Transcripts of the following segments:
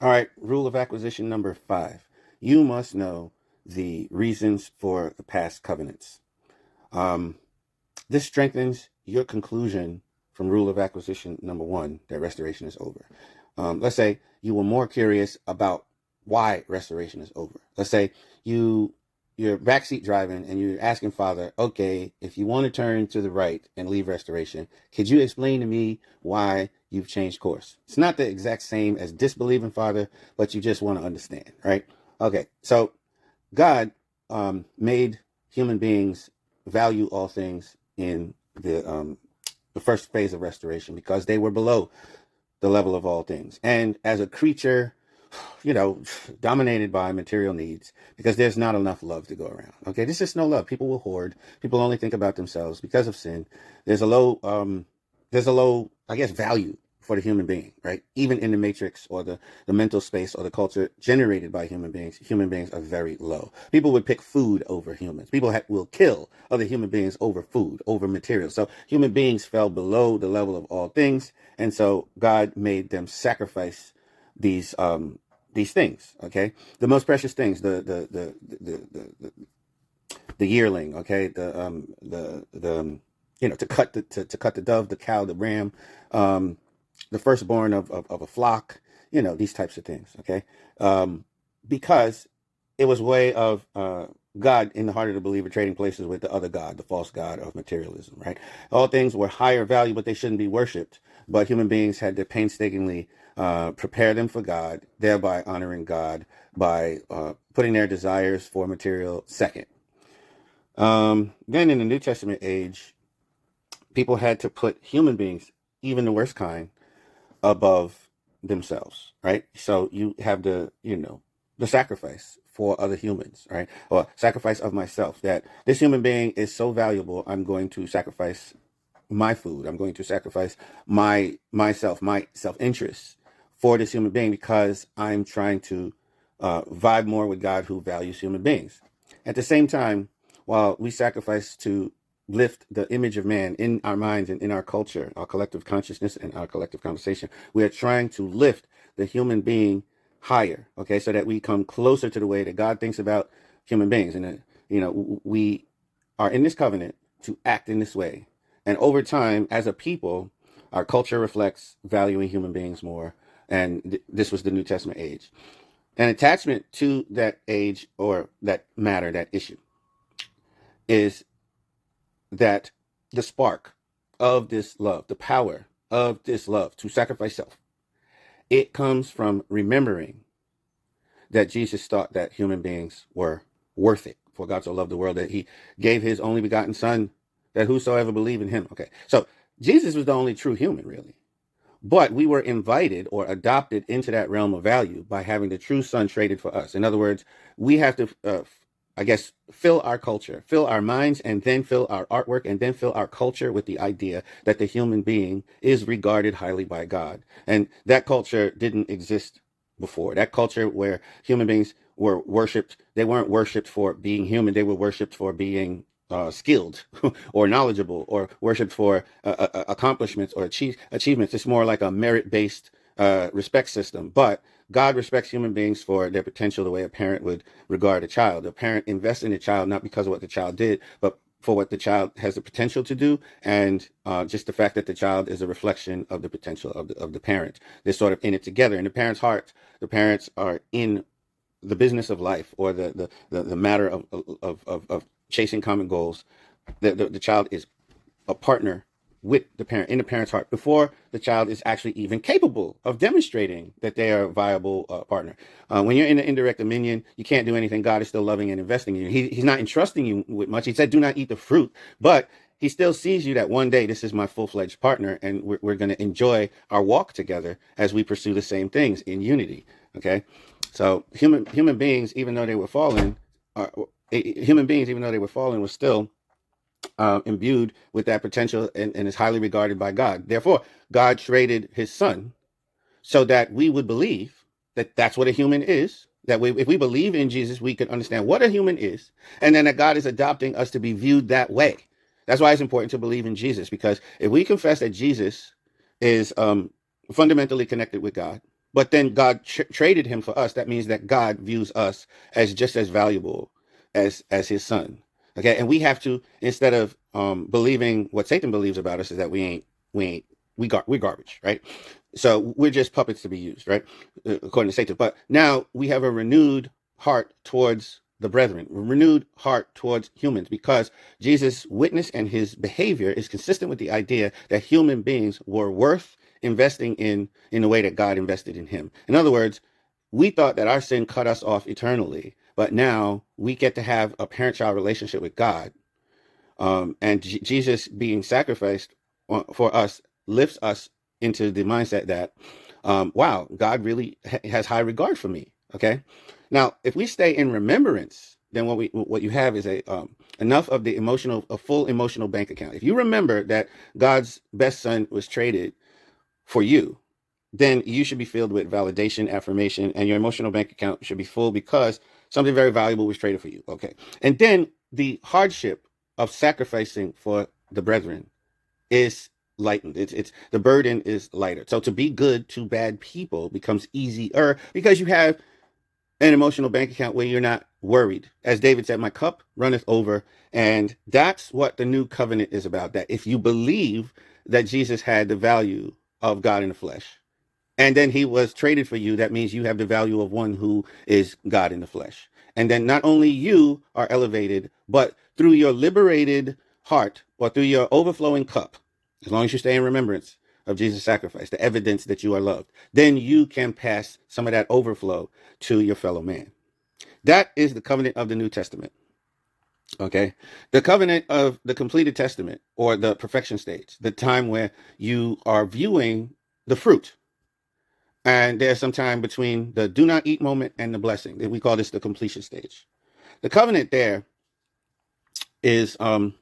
All right, rule of acquisition number 5. You must know the reasons for the past covenants. Um, this strengthens your conclusion from rule of acquisition number 1 that restoration is over. Let's say you were more curious about why restoration is over. Let's say you're backseat driving and you're asking Father, okay, if you want to turn to the right and leave restoration, could you explain to me why you've changed course? It's not the exact same as disbelieving Father, but you just want to understand, right? Okay, so God made human beings value all things in the first phase of restoration because they were below the level of all things. And as a creature, dominated by material needs, because there's not enough love to go around. Okay, there's just no love. People will hoard. People only think about themselves because of sin. There's a low, I guess, value for the human being, right? Even in the matrix or the mental space or the culture generated by human beings are very low. People would pick food over humans. People will kill other human beings over food, over material. So human beings fell below the level of all things. And so God made them sacrifice these things. Okay, the most precious things, the yearling. Okay, to cut the dove, the cow, the ram, the firstborn of a flock. These types of things. Okay, because it was a way of God in the heart of the believer trading places with the other God, the false God of materialism, right? All things were higher value, but they shouldn't be worshipped. But human beings had to painstakingly prepare them for God, thereby honoring God by putting their desires for material second. Then in the New Testament age, people had to put human beings, even the worst kind, above themselves, right? So you have the sacrifice for other humans, right? Or sacrifice of myself, that this human being is so valuable, I'm going to sacrifice my food. I'm going to sacrifice my self-interest for this human being because I'm trying to vibe more with God who values human beings. At the same time, while we sacrifice to lift the image of man in our minds and in our culture, our collective consciousness and our collective conversation, we are trying to lift the human being higher, okay, so that we come closer to the way that God thinks about human beings. And, we are in this covenant to act in this way. And over time, as a people, our culture reflects valuing human beings more. And this was the New Testament age. An attachment to that age or that matter, that issue, is that the spark of this love, the power of this love to sacrifice self, it comes from remembering that Jesus thought that human beings were worth it. For God so loved the world that he gave his only begotten son, that whosoever believe in him. Okay, so Jesus was the only true human, really. But we were invited or adopted into that realm of value by having the true son traded for us. In other words, we have to, fill our culture, fill our minds, and then fill our artwork, and then fill our culture with the idea that the human being is regarded highly by God. And that culture didn't exist before. That culture where human beings were worshipped, they weren't worshipped for being human, they were worshipped for being skilled or knowledgeable, or worshipped for accomplishments or achievements. It's more like a merit-based respect system. But God respects human beings for their potential the way a parent would regard a child. A parent invests in a child not because of what the child did, but for what the child has the potential to do, and just the fact that the child is a reflection of the potential of the parent. They're sort of in it together. In the parent's heart, the parents are in the business of life, or the matter of chasing common goals. The child is a partner with the parent in the parent's heart before the child is actually even capable of demonstrating that they are a viable partner. When you're in the indirect dominion, you can't do anything. God is still loving and investing in you. He's not entrusting you with much. He said, do not eat the fruit, but he still sees you that one day this is my full-fledged partner, and we're going to enjoy our walk together as we pursue the same things in unity. Okay, so human beings, even though they were fallen, were still imbued with that potential, and is highly regarded by God. Therefore, God traded his son so that we would believe that that's what a human is. That if we believe in Jesus, we can understand what a human is, and then that God is adopting us to be viewed that way. That's why it's important to believe in Jesus, because if we confess that Jesus is fundamentally connected with God, but then God traded him for us. That means that God views us as just as valuable as his son. Okay, and we have to, instead of believing what Satan believes about us, is that we're garbage, right? So we're just puppets to be used, right? According to Satan. But now we have a renewed heart towards the brethren, a renewed heart towards humans, because Jesus' witness and his behavior is consistent with the idea that human beings were worth investing in the way that God invested in him. In other words, we thought that our sin cut us off eternally, but now we get to have a parent-child relationship with God. And Jesus being sacrificed for us lifts us into the mindset that, wow, God really has high regard for me. Okay. Now, if we stay in remembrance, then what you have is enough of a full emotional bank account. If you remember that God's best son was traded for you, then you should be filled with validation, affirmation, and your emotional bank account should be full because something very valuable was traded for you. Okay. And then the hardship of sacrificing for the brethren is lightened. It's the burden is lighter. So to be good to bad people becomes easier because you have an emotional bank account where you're not worried. As David said, my cup runneth over. And that's what the new covenant is about. That if you believe that Jesus had the value of God in the flesh, and then he was traded for you, that means you have the value of one who is God in the flesh. And then not only you are elevated, but through your liberated heart or through your overflowing cup, as long as you stay in remembrance of Jesus' sacrifice, the evidence that you are loved, then you can pass some of that overflow to your fellow man. That is the covenant of the New Testament. Okay. The covenant of the completed testament, or the perfection stage, the time where you are viewing the fruit. And there's some time between the do not eat moment and the blessing. We call this the completion stage. The covenant there is, I'm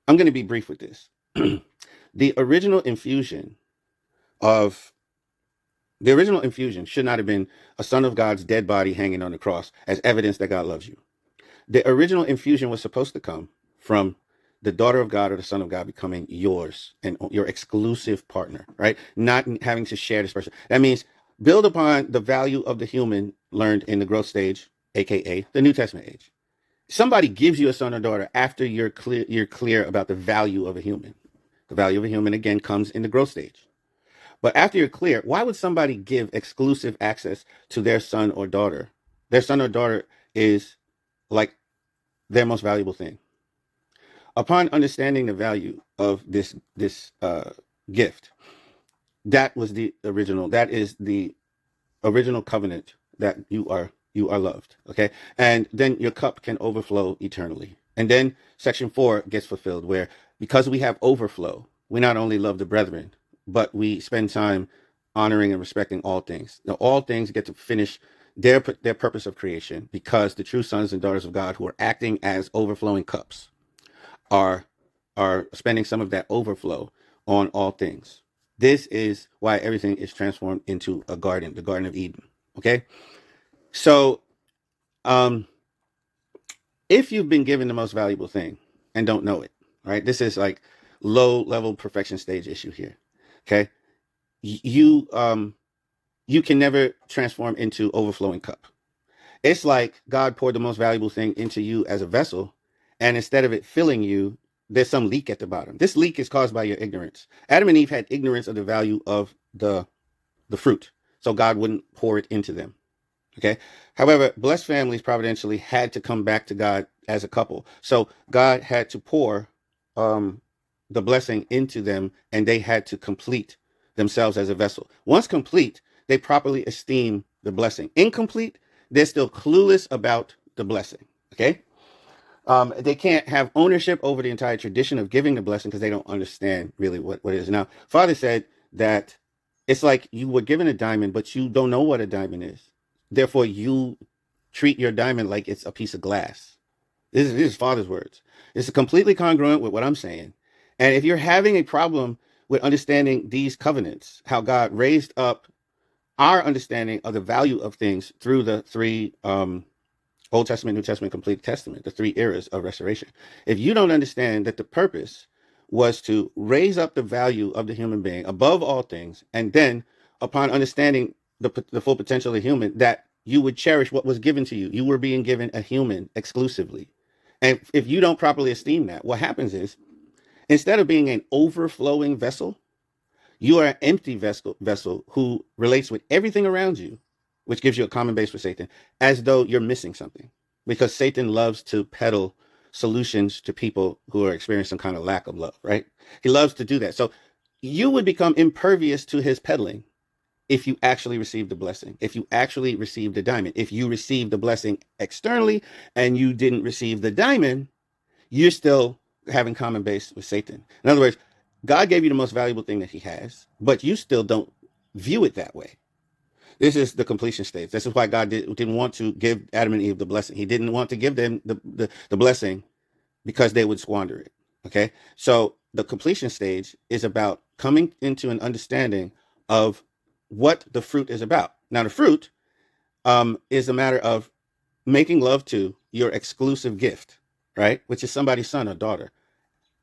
going to be brief with this. The original infusion should not have been a son of God's dead body hanging on the cross as evidence that God loves you. The original infusion was supposed to come from the daughter of God or the son of God becoming yours and your exclusive partner, right? Not having to share this person. That means build upon the value of the human learned in the growth stage, aka the New Testament age. Somebody gives you a son or daughter after you're clear about the value of a human. The value of a human again comes in the growth stage. But after you're clear, why would somebody give exclusive access to their son or daughter? Their son or daughter is like their most valuable thing. Upon understanding the value of this gift, that is the original covenant that you are loved. Okay. And then your cup can overflow eternally. And then section 4 gets fulfilled, where because we have overflow, we not only love the brethren, but we spend time honoring and respecting all things. Now, all things get to finish their purpose of creation, because the true sons and daughters of God who are acting as overflowing cups are spending some of that overflow on all things. This is why everything is transformed into a garden, the Garden of Eden. Okay. So, if you've been given the most valuable thing and don't know it, right? This is like low level perfection stage issue here. Okay. You can never transform into overflowing cup. It's like God poured the most valuable thing into you as a vessel, and instead of it filling you, there's some leak at the bottom. This leak is caused by your ignorance. Adam and Eve had ignorance of the value of the fruit, so God wouldn't pour it into them. Okay. However, blessed families providentially had to come back to God as a couple. So God had to pour the blessing into them, and they had to complete themselves as a vessel. Once complete, they properly esteem the blessing. Incomplete, they're still clueless about the blessing. Okay. They can't have ownership over the entire tradition of giving the blessing because they don't understand really what it is. Now, Father said that it's like you were given a diamond, but you don't know what a diamond is. Therefore, you treat your diamond like it's a piece of glass. This is Father's words. It's completely congruent with what I'm saying. And if you're having a problem with understanding these covenants, how God raised up our understanding of the value of things through the three Old Testament, New Testament, Complete Testament, the 3 eras of restoration. If you don't understand that the purpose was to raise up the value of the human being above all things, and then upon understanding the full potential of the human, that you would cherish what was given to you. You were being given a human exclusively. And if you don't properly esteem that, what happens is, instead of being an overflowing vessel, you are an empty vessel who relates with everything around you, which gives you a common base for Satan, as though you're missing something. Because Satan loves to peddle solutions to people who are experiencing some kind of lack of love, right? He loves to do that. So you would become impervious to his peddling if you actually received the blessing, if you actually received the diamond. If you received the blessing externally and you didn't receive the diamond, you're still having common base with Satan. In other words, God gave you the most valuable thing that he has, but you still don't view it that way. This is the completion stage. This is why God didn't want to give Adam and Eve the blessing. He didn't want to give them the blessing because they would squander it. Okay. So the completion stage is about coming into an understanding of what the fruit is about. Now, the fruit is a matter of making love to your exclusive gift, right? Which is somebody's son or daughter.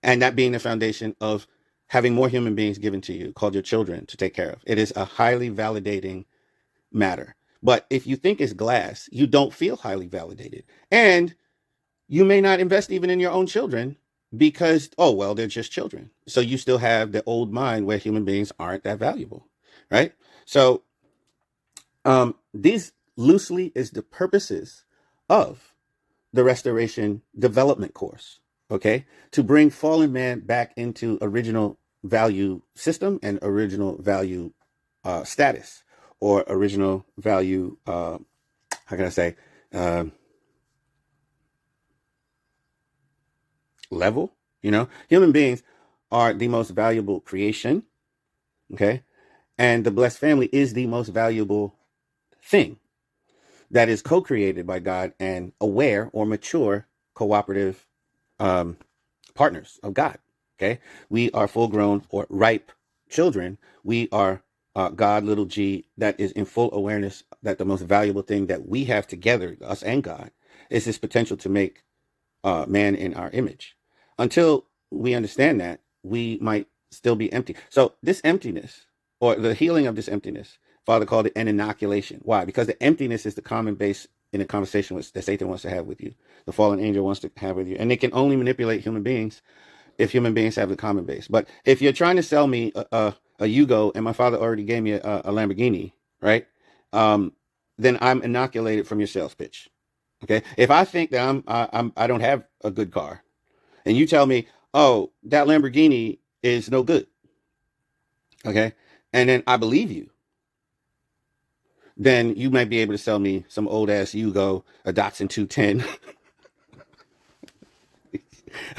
And that being the foundation of having more human beings given to you, called your children, to take care of. It is a highly validating matter. But if you think it's glass, you don't feel highly validated. And you may not invest even in your own children because, oh, well, they're just children. So you still have the old mind where human beings aren't that valuable, right? So these loosely is the purposes of the restoration development course, okay? To bring fallen man back into original value system and original value status, or original value, how can I say, level. You know, human beings are the most valuable creation, okay? And the blessed family is the most valuable thing that is co-created by God and aware or mature cooperative partners of God, okay? We are full-grown or ripe children. We are God, little g, that is in full awareness that the most valuable thing that we have together, us and God, is this potential to make man in our image. Until we understand that, we might still be empty. So this emptiness, or the healing of this emptiness, Father called it an inoculation. Why? Because the emptiness is the common base in a conversation that Satan wants to have with you, the fallen angel wants to have with you. And they can only manipulate human beings if human beings have the common base. But if you're trying to sell me a Yugo and my father already gave me a Lamborghini, right? Then I'm inoculated from your sales pitch. Okay. If I think that I don't have a good car, and you tell me, oh, that Lamborghini is no good, okay, and then I believe you, then you might be able to sell me some old ass Yugo, a Datsun 210.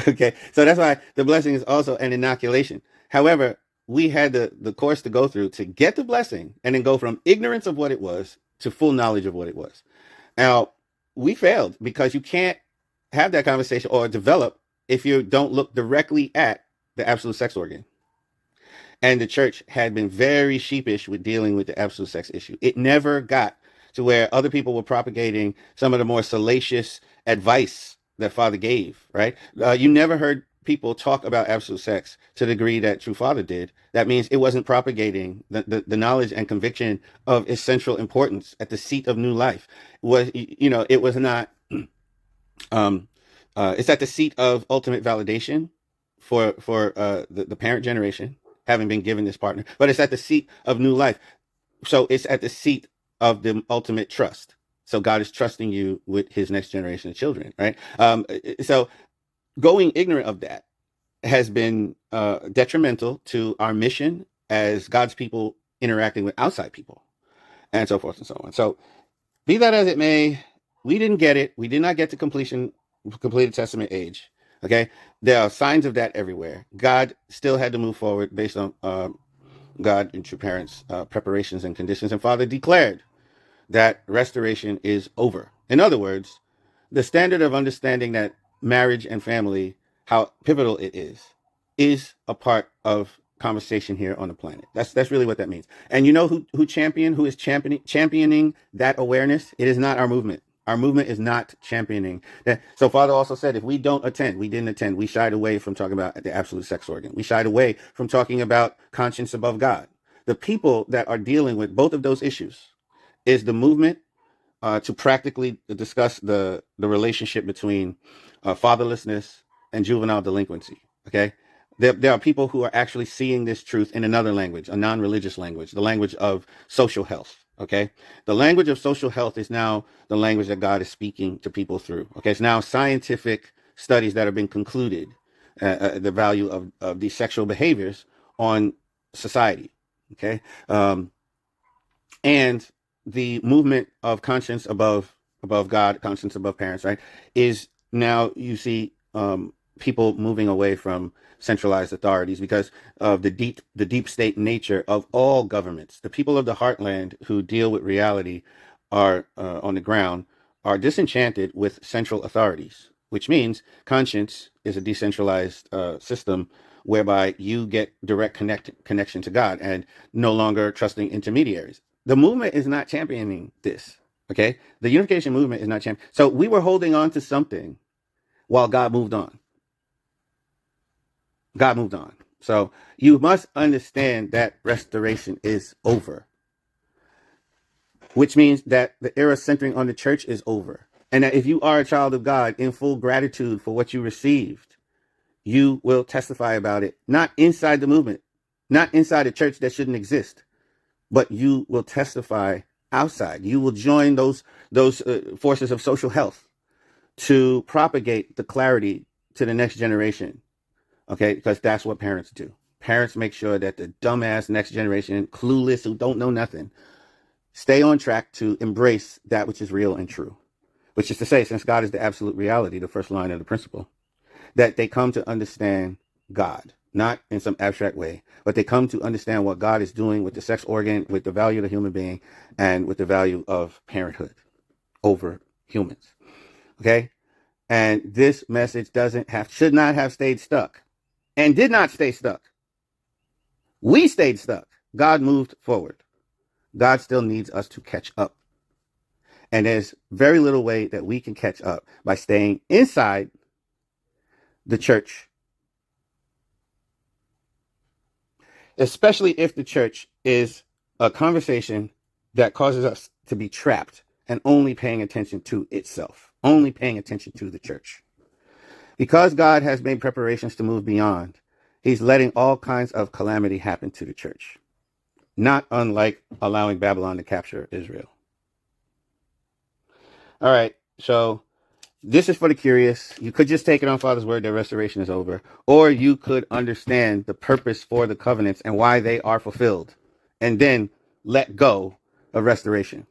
Okay, so that's why the blessing is also an inoculation. However, we had the course to go through to get the blessing and then go from ignorance of what it was to full knowledge of what it was. Now, we failed because you can't have that conversation or develop if you don't look directly at the absolute sex organ. And the church had been very sheepish with dealing with the absolute sex issue. It never got to where other people were propagating some of the more salacious advice that Father gave, right? You never heard people talk about absolute sex to the degree that True Father did. That means it wasn't propagating the knowledge and conviction of essential importance at the seat of new life. It was not, it's at the seat of ultimate validation for the parent generation, having been given this partner, but it's at the seat of new life. So it's at the seat of the ultimate trust. So God is trusting you with his next generation of children, right? So going ignorant of that has been detrimental to our mission as God's people interacting with outside people, and so forth and so on. So be that as it may, we didn't get it. We did not get to completed testament age. Okay, there are signs of that everywhere. God still had to move forward based on God and true parents' preparations and conditions. And Father declared that restoration is over. In other words, the standard of understanding that marriage and family, how pivotal it is a part of conversation here on the planet. That's really what that means. And you know who is championing that awareness? It is not our movement. Our movement is not championing that. So Father also said, if we didn't attend, we shied away from talking about the absolute sex organ. We shied away from talking about conscience above God. The people that are dealing with both of those issues is the movement to practically discuss the relationship between fatherlessness and juvenile delinquency. Okay, there are people who are actually seeing this truth in another language, a non-religious language, the language of social health. Okay, the language of social health is now the language that God is speaking to people through. Okay, it's now scientific studies that have been concluded, the value of these sexual behaviors on society. Okay, and the movement of conscience above God, conscience above parents, right, is now you see people moving away from centralized authorities because of the deep state nature of all governments. The people of the heartland who deal with reality are on the ground are disenchanted with central authorities, which means conscience is a decentralized system whereby you get direct connection to God and no longer trusting intermediaries. The movement is not championing this. Okay, the unification movement is not championing. So we were holding on to something while God moved on. God moved on. So you must understand that restoration is over, which means that the era centering on the church is over. And that if you are a child of God in full gratitude for what you received, you will testify about it, not inside the movement, not inside a church that shouldn't exist, but you will testify outside. You will join those forces of social health to propagate the clarity to the next generation. Okay, because that's what parents do. Parents make sure that the dumbass next generation, clueless, who don't know nothing, stay on track to embrace that which is real and true. Which is to say, since God is the absolute reality, the first line of the principle, that they come to understand God, not in some abstract way, but they come to understand what God is doing with the sex organ, with the value of the human being, and with the value of parenthood over humans. Okay? And this message should not have stayed stuck, and did not stay stuck. We stayed stuck. God moved forward. God still needs us to catch up. And there's very little way that we can catch up by staying inside the church, especially if the church is a conversation that causes us to be trapped and only paying attention to itself, only paying attention to the church. Because God has made preparations to move beyond, he's letting all kinds of calamity happen to the church, not unlike allowing Babylon to capture Israel. All right, so this is for the curious. You could just take it on Father's word that restoration is over, or you could understand the purpose for the covenants and why they are fulfilled, and then let go of restoration.